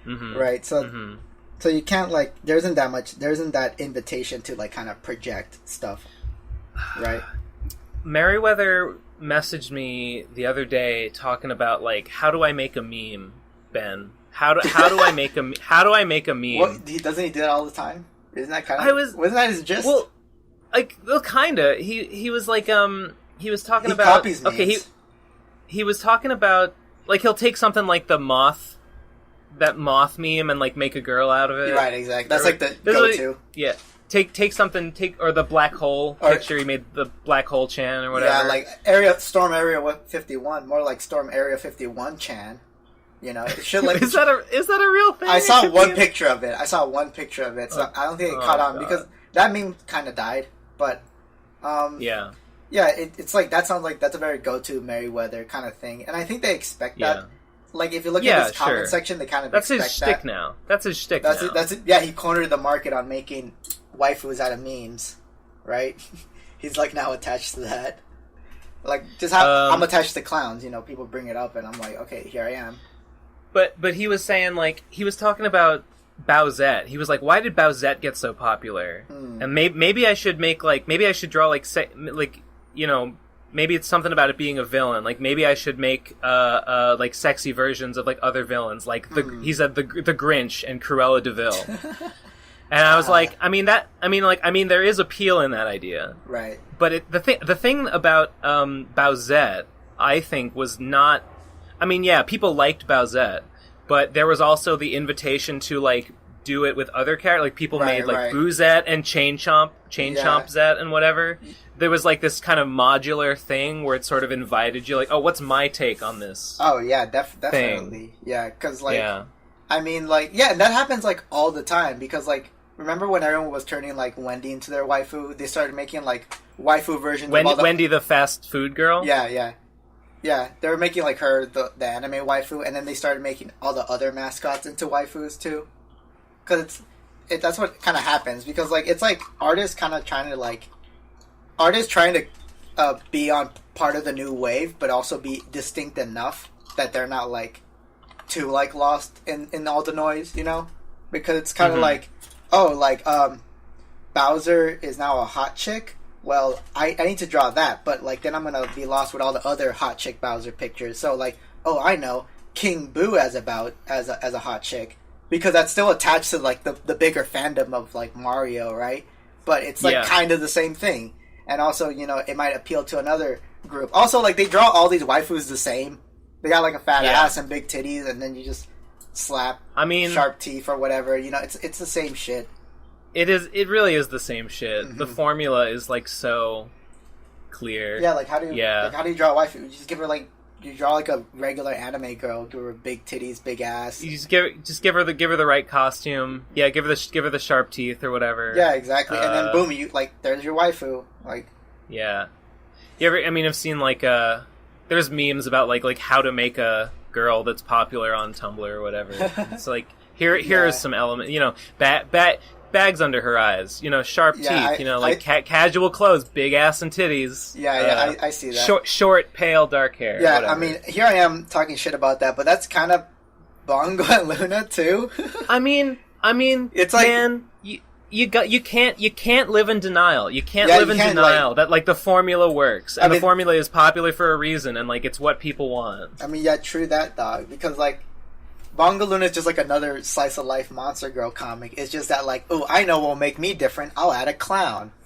right? So you can't like there isn't that invitation to like kind of project stuff, right? Merriweather messaged me the other day talking about like how do I make a meme, Ben? How do I make a meme? What, doesn't he do that all the time? Isn't that kind of wasn't that his gist? Well, kinda. He was like he was talking he about copies memes. okay he was talking about like he'll take something like that moth meme and like make a girl out of it. You're right, exactly. That's like the go-to. Yeah. Take something or the black hole picture. He made the black hole Chan or whatever. Yeah, like Storm Area 51, more like Storm Area 51 Chan. You know, it should like is that a real thing? I saw one picture of it. So I don't think it caught on because that meme kind of died. But yeah, it's like that sounds like that's a very go-to Merriweather kind of thing, and I think they expect that. Like if you look at his comment section, they kind of that's expect his shtick now. That's his shtick. That's it. Yeah, he cornered the market on making waifus out of memes, right? He's like now attached to that. Like just how I'm attached to clowns. You know, people bring it up, and I'm like, okay, here I am. But he was saying like he was talking about Bowsette. He was like, why did Bowsette get so popular? And maybe I should draw like you know. Maybe it's something about it being a villain. Like maybe I should make like sexy versions of like other villains. Like he said the Grinch and Cruella de Vil. And I was like, there is appeal in that idea, right? But the thing about Bowsette, I think, was not. I mean, yeah, people liked Bowsette, but there was also the invitation to like do it with other characters. Like people made like Boozette and Chain Chomp Zette and whatever. There was like this kind of modular thing where it sort of invited you, like, oh, what's my take on this? Oh yeah, definitely, yeah, because like, I mean, like, yeah, that happens like all the time because like, remember when everyone was turning like Wendy into their waifu? They started making like waifu versions. of Wendy the fast food girl. Yeah. They were making like her the anime waifu, and then they started making all the other mascots into waifus too. Because that's what kind of happens because like it's like artists trying to be on part of the new wave, but also be distinct enough that they're not like too like lost in all the noise, you know? Because it's kind of like, Bowser is now a hot chick. Well, I need to draw that, but like then I'm gonna be lost with all the other hot chick Bowser pictures. So like, oh, I know King Boo as a hot chick because that's still attached to like the bigger fandom of like Mario, right? But it's like kind of the same thing. And also, you know, it might appeal to another group. Also, like, they draw all these waifus the same. They got, like, a fat ass and big titties, and then you just slap sharp teeth or whatever. You know, it's the same shit. It really is the same shit. Mm-hmm. The formula is, like, so clear. Yeah, like, how do you draw a waifu? You just give her, like, you draw, like, a regular anime girl, give her big titties, big ass. You just give her the right costume. Yeah, give her the sharp teeth or whatever. Yeah, exactly. And then boom, you like there's your waifu. Like, yeah. I've seen like there's memes about like how to make a girl that's popular on Tumblr or whatever. It's like here is some element, you know, bags under her eyes, you know, sharp teeth, you know, like casual clothes, big ass and titties. Yeah, I see that. Short, pale, dark hair. Yeah, whatever. I mean, here I am talking shit about that, but that's kind of Bongo and Luna too. I mean, it's like, man, you can't live in denial. You can't live in denial that like the formula works and the formula is popular for a reason and like it's what people want. I mean, yeah, true that, dog, because like Bongo Luna is just like another slice of life monster girl comic. It's just that like, oh, I know what will make me different. I'll add a clown.